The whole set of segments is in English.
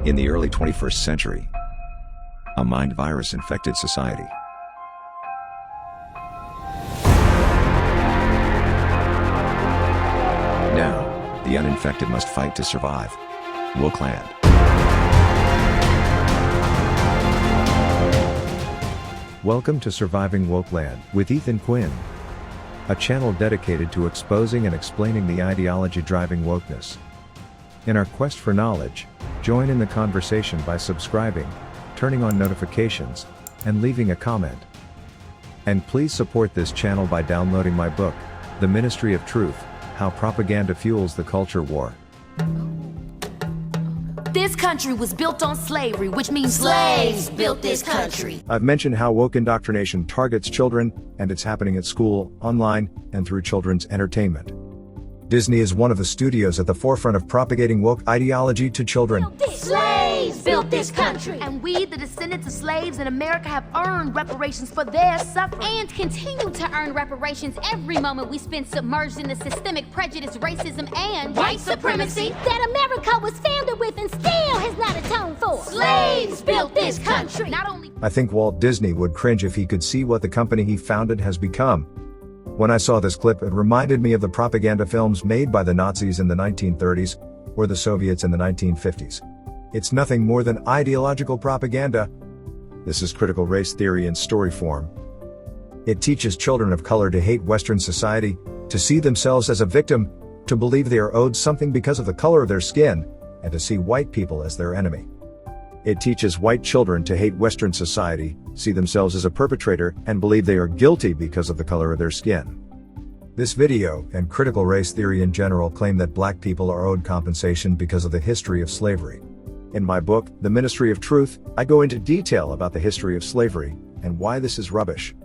In the early 21st century, a mind virus infected society. Now, the uninfected must fight to survive. Wokeland. Welcome to Surviving Wokeland with Ethan Quinn, a channel dedicated to exposing and explaining the ideology driving wokeness. In our quest for knowledge, join in the conversation by subscribing, turning on notifications, and leaving a comment. And please support this channel by downloading my book, The Ministry of Truth: How Propaganda Fuels the Culture War. This country was built on slavery, which means slaves built this country. I've mentioned how woke indoctrination targets children, and it's happening at school, online, and through children's entertainment. Disney is one of the studios at the forefront of propagating woke ideology to children. Slaves built this country. And we, the descendants of slaves in America, have earned reparations for their suffering. And continue to earn reparations every moment we spend submerged in the systemic prejudice, racism, and white supremacy that America was founded with and still has not atoned for. Slaves built this country. Not only I think Walt Disney would cringe if he could see what the company he founded has become. When I saw this clip, it reminded me of the propaganda films made by the Nazis in the 1930s, or the Soviets in the 1950s. It's nothing more than ideological propaganda. This is critical race theory in story form. It teaches children of color to hate Western society, to see themselves as a victim, to believe they are owed something because of the color of their skin, and to see white people as their enemy. It teaches white children to hate Western society, see themselves as a perpetrator, and believe they are guilty because of the color of their skin. This video, and critical race theory in general, claim that black people are owed compensation because of the history of slavery. In my book, The Ministry of Truth, I go into detail about the history of slavery, and why this is rubbish.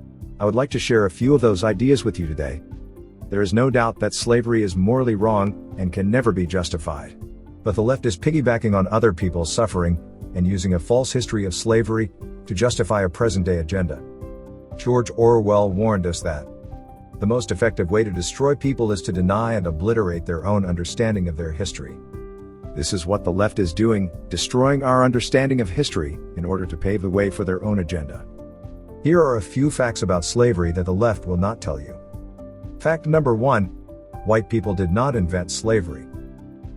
I would like to share a few of those ideas with you today. There is no doubt that slavery is morally wrong, and can never be justified. But the left is piggybacking on other people's suffering, and using a false history of slavery to justify a present-day agenda. George Orwell warned us that the most effective way to destroy people is to deny and obliterate their own understanding of their history. This is what the left is doing, destroying our understanding of history in order to pave the way for their own agenda. Here are a few facts about slavery that the left will not tell you. Fact number 1. White people did not invent slavery.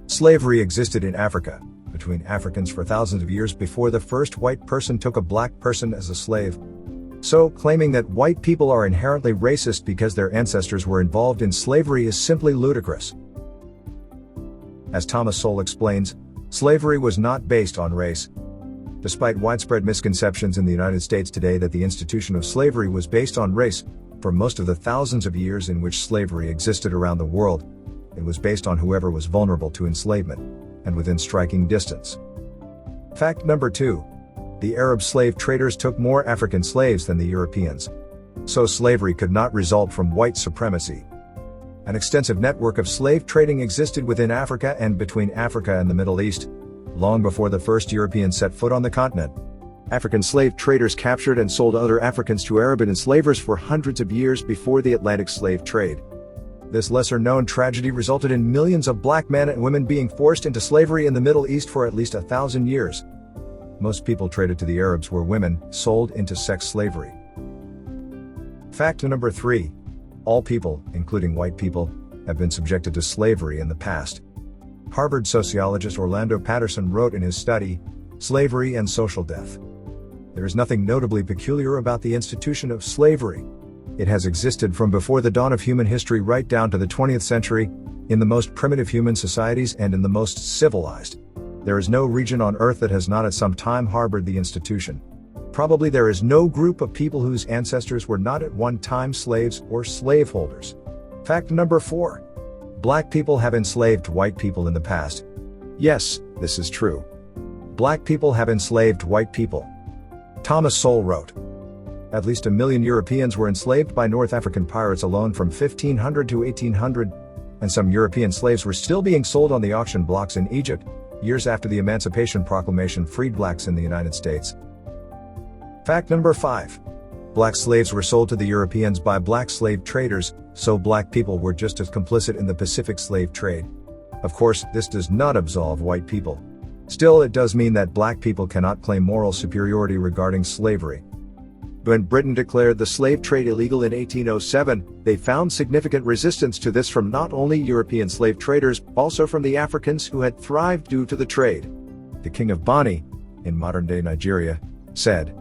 Slavery existed in Africa, between Africans for thousands of years before the first white person took a black person as a slave. So, claiming that white people are inherently racist because their ancestors were involved in slavery is simply ludicrous. As Thomas Sowell explains, slavery was not based on race. Despite widespread misconceptions in the United States today that the institution of slavery was based on race, for most of the thousands of years in which slavery existed around the world, it was based on whoever was vulnerable to enslavement, and within striking distance. Fact number 2. The Arab slave traders took more African slaves than the Europeans. So slavery could not result from white supremacy. An extensive network of slave trading existed within Africa and between Africa and the Middle East, long before the first Europeans set foot on the continent. African slave traders captured and sold other Africans to Arab enslavers for hundreds of years before the Atlantic slave trade. This lesser-known tragedy resulted in millions of black men and women being forced into slavery in the Middle East for at least 1,000 years. Most people traded to the Arabs were women, sold into sex slavery. Fact number 3. All people, including white people, have been subjected to slavery in the past. Harvard sociologist Orlando Patterson wrote in his study, Slavery and Social Death. There is nothing notably peculiar about the institution of slavery. It has existed from before the dawn of human history right down to the 20th century, in the most primitive human societies and in the most civilized. There is no region on earth that has not at some time harbored the institution. Probably there is no group of people whose ancestors were not at one time slaves or slaveholders. Fact number 4. Black people have enslaved white people in the past. Yes, this is true. Black people have enslaved white people. Thomas Sowell wrote, at least 1 million Europeans were enslaved by North African pirates alone from 1500 to 1800, and some European slaves were still being sold on the auction blocks in Egypt, years after the Emancipation Proclamation freed blacks in the United States. Fact number 5. Black slaves were sold to the Europeans by black slave traders, so black people were just as complicit in the Pacific slave trade. Of course, this does not absolve white people. Still, it does mean that black people cannot claim moral superiority regarding slavery. When Britain declared the slave trade illegal in 1807, they found significant resistance to this from not only European slave traders, also from the Africans who had thrived due to the trade. The King of Bonny, in modern-day Nigeria, said,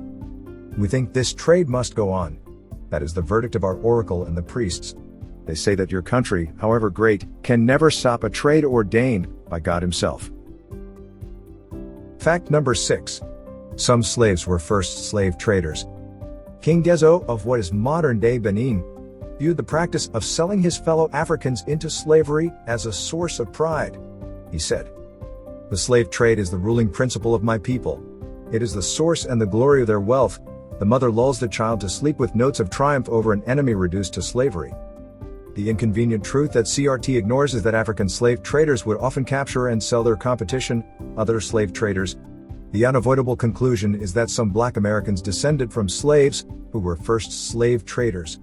"We think this trade must go on. That is the verdict of our oracle and the priests. They say that your country, however great, can never stop a trade ordained by God himself." Fact number 6. Some slaves were first slave traders. King Gezo of what is modern-day Benin viewed the practice of selling his fellow Africans into slavery as a source of pride. He said, "The slave trade is the ruling principle of my people. It is the source and the glory of their wealth. The mother lulls the child to sleep with notes of triumph over an enemy reduced to slavery." The inconvenient truth that CRT ignores is that African slave traders would often capture and sell their competition, other slave traders. The unavoidable conclusion is that some black Americans descended from slaves who were first slave traders.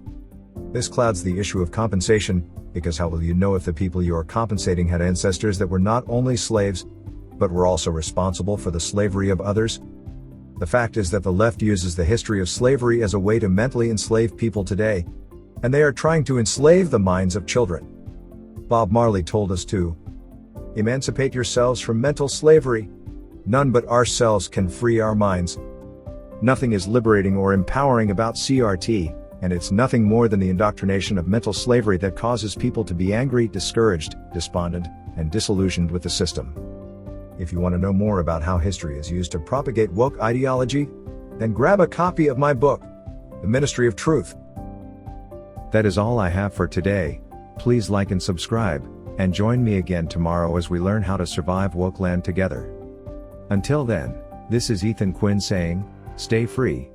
This clouds the issue of compensation, because how will you know if the people you are compensating had ancestors that were not only slaves, but were also responsible for the slavery of others? The fact is that the left uses the history of slavery as a way to mentally enslave people today, and they are trying to enslave the minds of children. Bob Marley told us to emancipate yourselves from mental slavery. None but ourselves can free our minds. Nothing is liberating or empowering about CRT, and it's nothing more than the indoctrination of mental slavery that causes people to be angry, discouraged, despondent, and disillusioned with the system. If you want to know more about how history is used to propagate woke ideology, then grab a copy of my book, The Ministry of Truth. That is all I have for today. Please like and subscribe, and join me again tomorrow as we learn how to survive woke land together. Until then, this is Ethan Quinn saying, stay free.